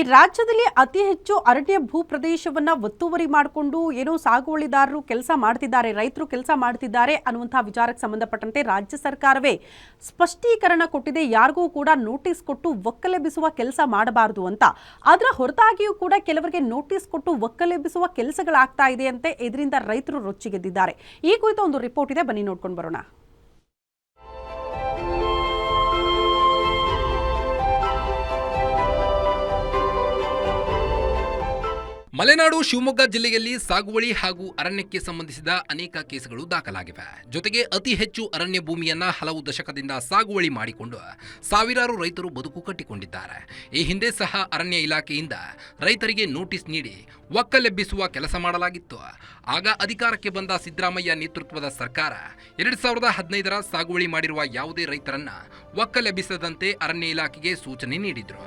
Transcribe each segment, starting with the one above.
ಈ ರಾಜ್ಯದಲ್ಲಿ ಅತಿ ಹೆಚ್ಚು ಅರಣ್ಯ ಭೂ ಪ್ರದೇಶವನ್ನ ಒತ್ತುವರಿ ಮಾಡಿಕೊಂಡು ಏನೋ ಸಾಗುವಳಿದಾರರು ಕೆಲಸ ಮಾಡ್ತಿದ್ದಾರೆ, ರೈತರು ಕೆಲಸ ಮಾಡ್ತಿದ್ದಾರೆ ಅನ್ನುವಂತಹ ವಿಚಾರಕ್ಕೆ ಸಂಬಂಧಪಟ್ಟಂತೆ ರಾಜ್ಯ ಸರ್ಕಾರವೇ ಸ್ಪಷ್ಟೀಕರಣ ಕೊಟ್ಟಿದೆ. ಯಾರಿಗೂ ಕೂಡ ನೋಟಿಸ್ ಕೊಟ್ಟು ಒಕ್ಕಲೆಬ್ಬಿಸುವ ಕೆಲಸ ಮಾಡಬಾರದು ಅಂತ. ಅದರ ಹೊರತಾಗಿಯೂ ಕೂಡ ಕೆಲವರಿಗೆ ನೋಟಿಸ್ ಕೊಟ್ಟು ಒಕ್ಕಲೆಬ್ಬಿಸುವ ಕೆಲಸಗಳಾಗ್ತಾ ಇದೆ ಅಂತೆ. ಇದರಿಂದ ರೈತರು ರೊಚ್ಚಿಗೆದ್ದಿದ್ದಾರೆ. ಈ ಕುರಿತ ಒಂದು ರಿಪೋರ್ಟ್ ಇದೆ, ಬನ್ನಿ ನೋಡ್ಕೊಂಡು ಬರೋಣ. ಮಲೆನಾಡು ಶಿವಮೊಗ್ಗ ಜಿಲ್ಲೆಯಲ್ಲಿ ಸಾಗುವಳಿ ಹಾಗೂ ಅರಣ್ಯಕ್ಕೆ ಸಂಬಂಧಿಸಿದ ಅನೇಕ ಕೇಸುಗಳು ದಾಖಲಾಗಿವೆ. ಜೊತೆಗೆ ಅತಿ ಹೆಚ್ಚು ಅರಣ್ಯ ಭೂಮಿಯನ್ನ ಹಲವು ದಶಕದಿಂದ ಸಾಗುವಳಿ ಮಾಡಿಕೊಂಡು ಸಾವಿರಾರು ರೈತರು ಬದುಕು ಕಟ್ಟಿಕೊಂಡಿದ್ದಾರೆ. ಈ ಹಿಂದೆ ಸಹ ಅರಣ್ಯ ಇಲಾಖೆಯಿಂದ ರೈತರಿಗೆ ನೋಟಿಸ್ ನೀಡಿ ಒಕ್ಕಲೆಬ್ಬಿಸುವ ಕೆಲಸ ಮಾಡಲಾಗಿತ್ತು. ಆಗ ಅಧಿಕಾರಕ್ಕೆ ಬಂದ ಸಿದ್ದರಾಮಯ್ಯ ನೇತೃತ್ವದ ಸರ್ಕಾರ 2015ರ ಸಾಗುವಳಿ ಮಾಡಿರುವ ಯಾವುದೇ ರೈತರನ್ನ ಒಕ್ಕಲೆಬ್ಬಿಸದಂತೆ ಅರಣ್ಯ ಇಲಾಖೆಗೆ ಸೂಚನೆ ನೀಡಿದ್ರು.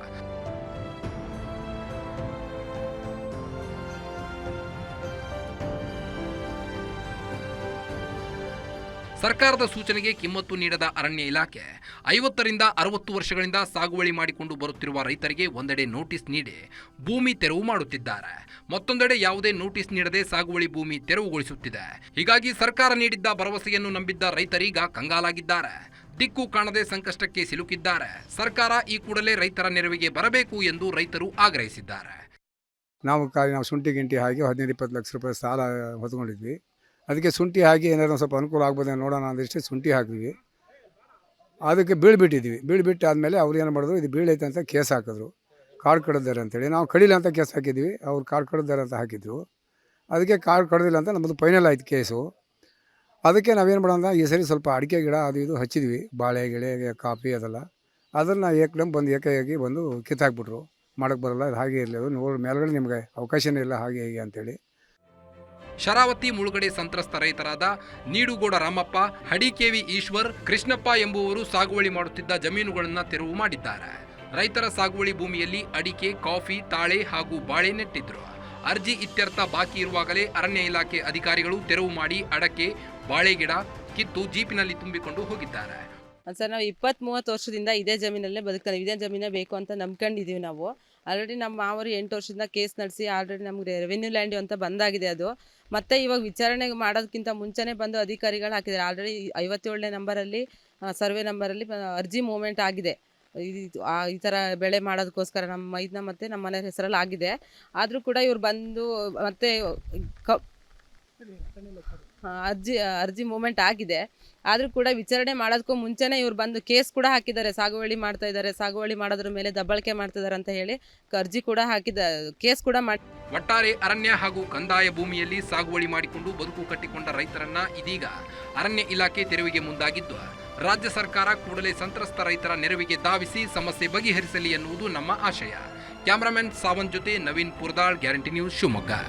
ಸರ್ಕಾರದ ಸೂಚನೆಗೆ ಕಿಮ್ಮತ್ತು ನೀಡದ ಅರಣ್ಯ ಇಲಾಖೆ 50ರಿಂದ 60 ವರ್ಷಗಳಿಂದ ಸಾಗುವಳಿ ಮಾಡಿಕೊಂಡು ಬರುತ್ತಿರುವ ರೈತರಿಗೆ ಒಂದೆಡೆ ನೋಟಿಸ್ ನೀಡಿ ಭೂಮಿ ತೆರವು ಮಾಡುತ್ತಿದ್ದಾರೆ, ಮತ್ತೊಂದೆಡೆ ಯಾವುದೇ ನೋಟಿಸ್ ನೀಡದೆ ಸಾಗುವಳಿ ಭೂಮಿ ತೆರವುಗೊಳಿಸುತ್ತಿದೆ. ಹೀಗಾಗಿ ಸರ್ಕಾರ ನೀಡಿದ್ದ ಭರವಸೆಯನ್ನು ನಂಬಿದ್ದ ರೈತರೀಗ ಕಂಗಾಲಾಗಿದ್ದಾರೆ, ದಿಕ್ಕು ಕಾಣದೆ ಸಂಕಷ್ಟಕ್ಕೆ ಸಿಲುಕಿದ್ದಾರೆ. ಸರ್ಕಾರ ಈ ಕೂಡಲೇ ರೈತರ ನೆರವಿಗೆ ಬರಬೇಕು ಎಂದು ರೈತರು ಆಗ್ರಹಿಸಿದ್ದಾರೆ. ನಾವು ಶುಂಠಿ ಗಿಂಟಿ ಹಾಕಿ 15-20 ಲಕ್ಷ ರೂಪಾಯಿ ಸಾಲ ಹೊತ್ಕೊಂಡಿದ್ವಿ. ಅದಕ್ಕೆ ಶುಂಠಿ ಹಾಕಿ ಏನಾದ್ರು ಸ್ವಲ್ಪ ಅನುಕೂಲ ಆಗ್ಬೋದೇ ನೋಡೋಣ ಅಂದಿಷ್ಟು ಶುಂಠಿ ಹಾಕಿದ್ವಿ. ಅದಕ್ಕೆ ಬೀಳ್ಬಿಟ್ಟು ಆದಮೇಲೆ ಅವ್ರು ಏನು ಮಾಡಿದ್ರು, ಇದು ಬೀಳೈತೆ ಅಂತ ಕೇಸ್ ಹಾಕಿದ್ರು, ಕಾರ್ಡ್ ಕಡಿದಾರೆ ಅಂತೇಳಿ. ನಾವು ಕಡಿಲ್ಲ ಅಂತ ಕೇಸ್ ಹಾಕಿದ್ವಿ, ಅವ್ರು ಕಾರ್ಡ್ ಕಡಿದಾರೆ ಅಂತ ಹಾಕಿದ್ರು. ಅದಕ್ಕೆ ಕಾರ್ಡ್ ಕಡ್ದಿಲ್ಲ ಅಂತ ನಮ್ಮದು ಫೈನಲ್ ಆಯ್ತು ಕೇಸು. ಅದಕ್ಕೆ ನಾವೇನು ಮಾಡೋಣ, ಈ ಸರಿ ಸ್ವಲ್ಪ ಅಡಿಕೆ ಗಿಡ ಅದು ಇದು ಹಚ್ಚಿದ್ವಿ, ಬಾಳೆ ಗಿಳೆ ಕಾಫಿ ಅದೆಲ್ಲ. ಅದನ್ನು ಏಕದಮ್ ಬಂದು ಏಕಾಏಕಿ ಬಂದು ಕಿತ್ತಾಕ್ಬಿಟ್ರು. ಮಾಡೋಕ್ಕೆ ಬರೋಲ್ಲ, ಅದು ಹಾಗೆ ಇರಲಿ, ಅದು ನೋಡಿ ಮೇಲ್ಗಡೆ ನಿಮಗೆ ಅವಕಾಶನೇ ಇಲ್ಲ ಹಾಗೆ ಹೀಗೆ ಅಂತೇಳಿ. ಶರಾವತಿ ಮುಳುಗಡೆ ಸಂತ್ರಸ್ತ ರೈತರಾದ ನೀಡುಗೋಡ ರಾಮಪ್ಪ, ಹಡಿಕೇವಿ ಈಶ್ವರ್, ಕೃಷ್ಣಪ್ಪ ಎಂಬುವರು ಸಾಗುವಳಿ ಮಾಡುತ್ತಿದ್ದ ಜಮೀನುಗಳನ್ನು ತೆರವು ಮಾಡಿದ್ದಾರೆ. ರೈತರ ಸಾಗುವಳಿ ಭೂಮಿಯಲ್ಲಿ ಅಡಿಕೆ, ಕಾಫಿ, ತಾಳೆ ಹಾಗೂ ಬಾಳೆ ನೆಟ್ಟಿದ್ರು. ಅರ್ಜಿ ಇತ್ಯರ್ಥ ಬಾಕಿ ಇರುವಾಗಲೇ ಅರಣ್ಯ ಇಲಾಖೆ ಅಧಿಕಾರಿಗಳು ತೆರವು ಮಾಡಿ ಅಡಕೆ, ಬಾಳೆ ಗಿಡ ಕಿತ್ತು ಜೀಪಿನಲ್ಲಿ ತುಂಬಿಕೊಂಡು ಹೋಗಿದ್ದಾರೆ. ಸರ್, ನಾವು 20-30 ವರ್ಷದಿಂದ ಇದೇ ಜಮೀನಲ್ಲೇ ಬದುಕ್ತಾನೆ, ಇದೇ ಜಮೀನೇ ಬೇಕು ಅಂತ ನಂಬ್ಕೊಂಡಿದ್ದೀವಿ. ನಾವು ಆಲ್ರೆಡಿ ನಮ್ಮ ಮಾವರು 8 ವರ್ಷದಿಂದ ಕೇಸ್ ನಡೆಸಿ ಆಲ್ರೆಡಿ ನಮಗೆ ರೆವೆನ್ಯೂ ಲ್ಯಾಂಡ್ ಅಂತ ಬಂದಾಗಿದೆ. ಅದು ಮತ್ತೆ ಇವಾಗ ವಿಚಾರಣೆ ಮಾಡೋದಕ್ಕಿಂತ ಮುಂಚೆನೇ ಬಂದು ಅಧಿಕಾರಿಗಳು ಹಾಕಿದ್ದಾರೆ. ಆಲ್ರೆಡಿ 57ನೇ ನಂಬರಲ್ಲಿ ಸರ್ವೆ ನಂಬರಲ್ಲಿ ಅರ್ಜಿ ಮೂವ್ಮೆಂಟ್ ಆಗಿದೆ. ಈ ಥರ ಬೆಳೆ ಮಾಡೋದಕ್ಕೋಸ್ಕರ ನಮ್ಮ ಮೈದನ ಮತ್ತು ನಮ್ಮ ಮನೆ ಹೆಸರಲ್ಲಿ ಆಗಿದೆ. ಆದರೂ ಕೂಡ ಇವ್ರು ಬಂದು ಮತ್ತೆ ಅರ್ಜಿ ಮೂವ್ಮೆಂಟ್ ಆಗಿದೆ. ಆದರೂ ಕೂಡ ವಿಚಾರಣೆ ಮಾಡೋದಕ್ಕೂ ಮುಂಚೆನೇ ಇವ್ರು ಬಂದು ಕೇಸ್ ಕೂಡ ಹಾಕಿದ್ದಾರೆ. ಸಾಗುವಳಿ ಮಾಡ್ತಾ ಇದ್ದಾರೆ, ಸಾಗುವಳಿ ಮಾಡೋದ್ರ ಮೇಲೆ ದಬ್ಬಳಿಕೆ ಮಾಡ್ತಿದ್ದಾರೆ ಅಂತ ಹೇಳಿ ಅರ್ಜಿ ಕೂಡ ಕೇಸ್ ಕೂಡ ಮಾಡಿ. ಒಟ್ಟಾರೆ ಅರಣ್ಯ ಹಾಗೂ ಕಂದಾಯ ಭೂಮಿಯಲ್ಲಿ ಸಾಗುವಳಿ ಮಾಡಿಕೊಂಡು ಬದುಕು ಕಟ್ಟಿಕೊಂಡ ರೈತರನ್ನ ಇದೀಗ ಅರಣ್ಯ ಇಲಾಖೆ ತೆರವಿಗೆ ಮುಂದಾಗಿದ್ದು, ರಾಜ್ಯ ಸರ್ಕಾರ ಕೂಡಲೇ ಸಂತ್ರಸ್ತ ರೈತರ ನೆರವಿಗೆ ಧಾವಿಸಿ ಸಮಸ್ಯೆ ಬಗೆಹರಿಸಲಿ ಎನ್ನುವುದು ನಮ್ಮ ಆಶಯ. ಕ್ಯಾಮರಾಮನ್ ಸಾವಂತ್ ಜೊತೆ ನವೀನ್ ಪುರ್ದಾಳ್, ಗ್ಯಾರಂಟಿ ನ್ಯೂಸ್, ಶಿವಮೊಗ್ಗ.